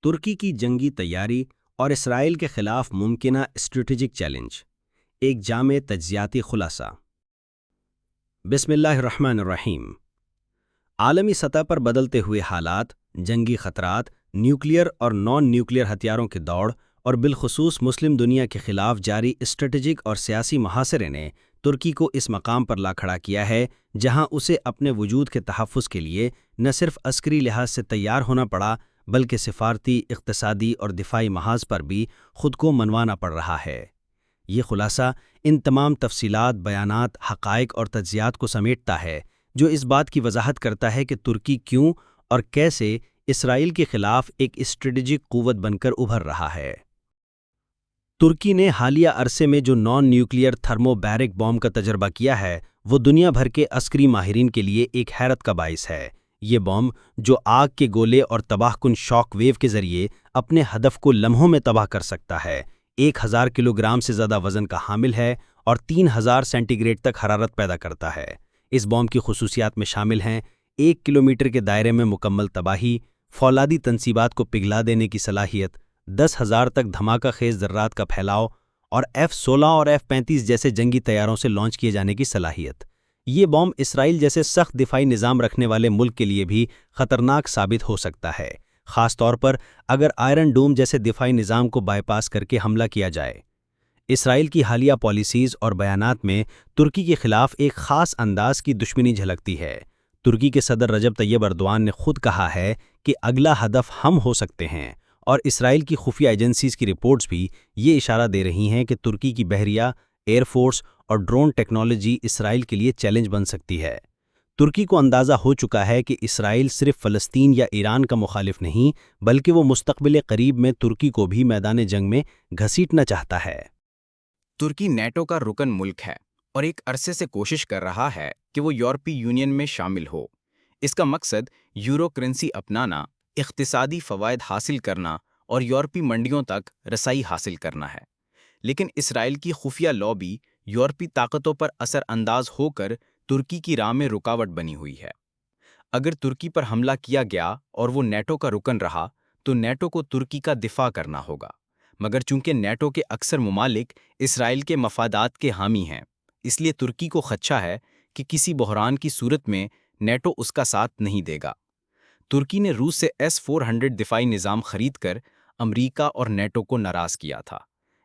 ترکی کی جنگی تیاری اور اسرائیل کے خلاف ممکنہ اسٹریٹجک چیلنج، ایک جامع تجزیاتی خلاصہ۔ بسم اللہ الرحمن الرحیم۔ عالمی سطح پر بدلتے ہوئے حالات، جنگی خطرات، نیوکلیئر اور نان نیوکلیئر ہتھیاروں کی دوڑ اور بالخصوص مسلم دنیا کے خلاف جاری اسٹریٹجک اور سیاسی محاصرے نے ترکی کو اس مقام پر لا کھڑا کیا ہے جہاں اسے اپنے وجود کے تحفظ کے لیے نہ صرف عسکری لحاظ سے تیار ہونا پڑا بلکہ سفارتی، اقتصادی اور دفاعی محاذ پر بھی خود کو منوانا پڑ رہا ہے۔ یہ خلاصہ ان تمام تفصیلات، بیانات، حقائق اور تجزیات کو سمیٹتا ہے جو اس بات کی وضاحت کرتا ہے کہ ترکی کیوں اور کیسے اسرائیل کے خلاف ایک اسٹریٹجک قوت بن کر ابھر رہا ہے۔ ترکی نے حالیہ عرصے میں جو نان نیوکلیئر تھرمو بیرک بم کا تجربہ کیا ہے وہ دنیا بھر کے عسکری ماہرین کے لیے ایک حیرت کا باعث ہے۔ یہ بم جو آگ کے گولے اور تباہ کن شاک ویو کے ذریعے اپنے ہدف کو لمحوں میں تباہ کر سکتا ہے، 1000 کلو گرام سے زیادہ وزن کا حامل ہے اور 3000 سینٹی گریڈ تک حرارت پیدا کرتا ہے۔ اس بم کی خصوصیات میں شامل ہیں 1 کلومیٹر کے دائرے میں مکمل تباہی، فولادی تنصیبات کو پگھلا دینے کی صلاحیت، 10,000 تک دھماکہ خیز ذرات کا پھیلاؤ اور F-16 اور F-35 جیسے جنگی طیاروں سے لانچ کیے جانے کی صلاحیت۔ یہ بم اسرائیل جیسے سخت دفاعی نظام رکھنے والے ملک کے لیے بھی خطرناک ثابت ہو سکتا ہے، خاص طور پر اگر آئرن ڈوم جیسے دفاعی نظام کو بائی پاس کر کے حملہ کیا جائے۔ اسرائیل کی حالیہ پالیسیز اور بیانات میں ترکی کے خلاف ایک خاص انداز کی دشمنی جھلکتی ہے۔ ترکی کے صدر رجب طیب ایردوان نے خود کہا ہے کہ اگلا ہدف ہم ہو سکتے ہیں، اور اسرائیل کی خفیہ ایجنسیز کی رپورٹس بھی یہ اشارہ دے رہی ہیں کہ ترکی کی بحریہ، ایئر فورس اور ڈرون ٹیکنالوجی اسرائیل کے لیے چیلنج بن سکتی ہے۔ ترکی کو اندازہ ہو چکا ہے کہ اسرائیل صرف فلسطین یا ایران کا مخالف نہیں بلکہ وہ مستقبل قریب میں ترکی کو بھی میدان جنگ میں گھسیٹنا چاہتا ہے۔ ترکی نیٹو کا رکن ملک ہے اور ایک عرصے سے کوشش کر رہا ہے کہ وہ یورپی یونین میں شامل ہو۔ اس کا مقصد یورو کرنسی اپنانا، اقتصادی فوائد حاصل کرنا اور یورپی منڈیوں تک رسائی حاصل کرنا ہے۔ لیکن اسرائیل کی خفیہ لابی یورپی طاقتوں پر اثر انداز ہو کر ترکی کی راہ میں رکاوٹ بنی ہوئی ہے۔ اگر ترکی پر حملہ کیا گیا اور وہ نیٹو کا رکن رہا تو نیٹو کو ترکی کا دفاع کرنا ہوگا، مگر چونکہ نیٹو کے اکثر ممالک اسرائیل کے مفادات کے حامی ہیں، اس لیے ترکی کو خدشہ ہے کہ کسی بحران کی صورت میں نیٹو اس کا ساتھ نہیں دے گا۔ ترکی نے روس سے S-400 دفاعی نظام خرید کر امریکہ اور نیٹو کو ناراض کیا تھا،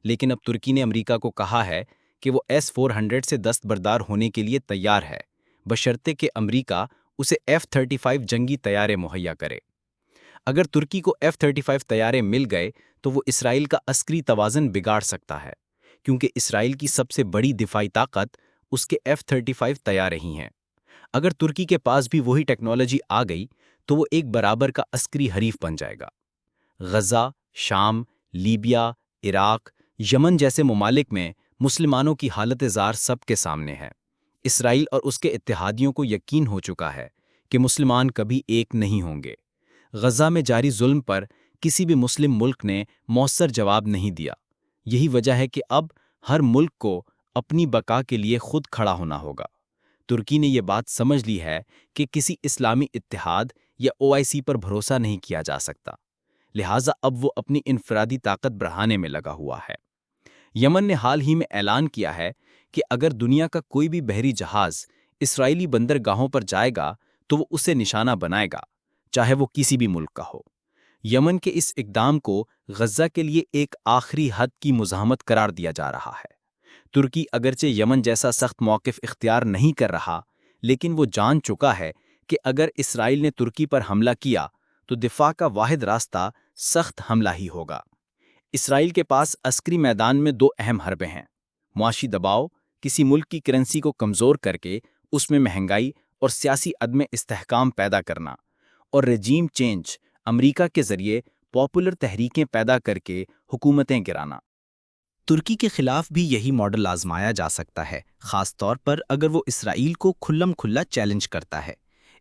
لیکن اب ترکی نے امریکہ کو کہا ہے کہ وہ S-400 سے دستبردار ہونے کے لیے تیار ہے، بشرطے کہ امریکہ اسے F-35 جنگی طیارے مہیا کرے۔ اگر ترکی کو F-35 طیارے مل گئے تو وہ اسرائیل کا عسکری توازن بگاڑ سکتا ہے، کیونکہ اسرائیل کی سب سے بڑی دفاعی طاقت اس کے F-35 طیارے ہی ہیں۔ اگر ترکی کے پاس بھی وہی ٹیکنالوجی آ گئی تو وہ ایک برابر کا عسکری حریف بن جائے گا۔ غزہ، شام، لیبیا، عراق، یمن جیسے ممالک میں مسلمانوں کی حالت زار سب کے سامنے ہے۔ اسرائیل اور اس کے اتحادیوں کو یقین ہو چکا ہے کہ مسلمان کبھی ایک نہیں ہوں گے۔ غزہ میں جاری ظلم پر کسی بھی مسلم ملک نے مؤثر جواب نہیں دیا۔ یہی وجہ ہے کہ اب ہر ملک کو اپنی بقا کے لیے خود کھڑا ہونا ہوگا۔ ترکی نے یہ بات سمجھ لی ہے کہ کسی اسلامی اتحاد یا OIC پر بھروسہ نہیں کیا جا سکتا، لہٰذا اب وہ اپنی انفرادی طاقت بڑھانے میں لگا ہوا ہے۔ یمن نے حال ہی میں اعلان کیا ہے کہ اگر دنیا کا کوئی بھی بحری جہاز اسرائیلی بندرگاہوں پر جائے گا تو وہ اسے نشانہ بنائے گا، چاہے وہ کسی بھی ملک کا ہو۔ یمن کے اس اقدام کو غزہ کے لیے ایک آخری حد کی مزاحمت قرار دیا جا رہا ہے۔ ترکی اگرچہ یمن جیسا سخت موقف اختیار نہیں کر رہا، لیکن وہ جان چکا ہے کہ اگر اسرائیل نے ترکی پر حملہ کیا تو دفاع کا واحد راستہ سخت حملہ ہی ہوگا۔ اسرائیل کے پاس عسکری میدان میں 2 اہم حربیں ہیں: معاشی دباؤ، کسی ملک کی کرنسی کو کمزور کر کے اس میں مہنگائی اور سیاسی عدم استحکام پیدا کرنا، اور رجیم چینج، امریکہ کے ذریعے پاپولر تحریکیں پیدا کر کے حکومتیں گرانا۔ ترکی کے خلاف بھی یہی ماڈل آزمایا جا سکتا ہے، خاص طور پر اگر وہ اسرائیل کو کھلم کھلا چیلنج کرتا ہے۔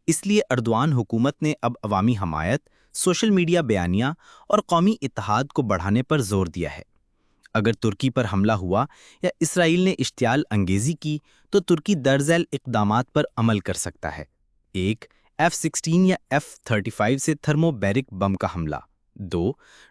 اس لیے اردوان حکومت نے اب عوامی حمایت، سوشل میڈیا بیانیہ اور قومی اتحاد کو بڑھانے پر زور دیا ہے۔ اگر ترکی پر حملہ ہوا یا اسرائیل نے اشتعال انگیزی کی تو ترکی درج ذیل اقدامات پر عمل کر سکتا ہے: 1. F-16 یا F-35 سے تھرمو بیرک بم کا حملہ، 2.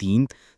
3.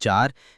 4.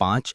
5.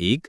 1.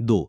2.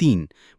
3.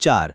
4.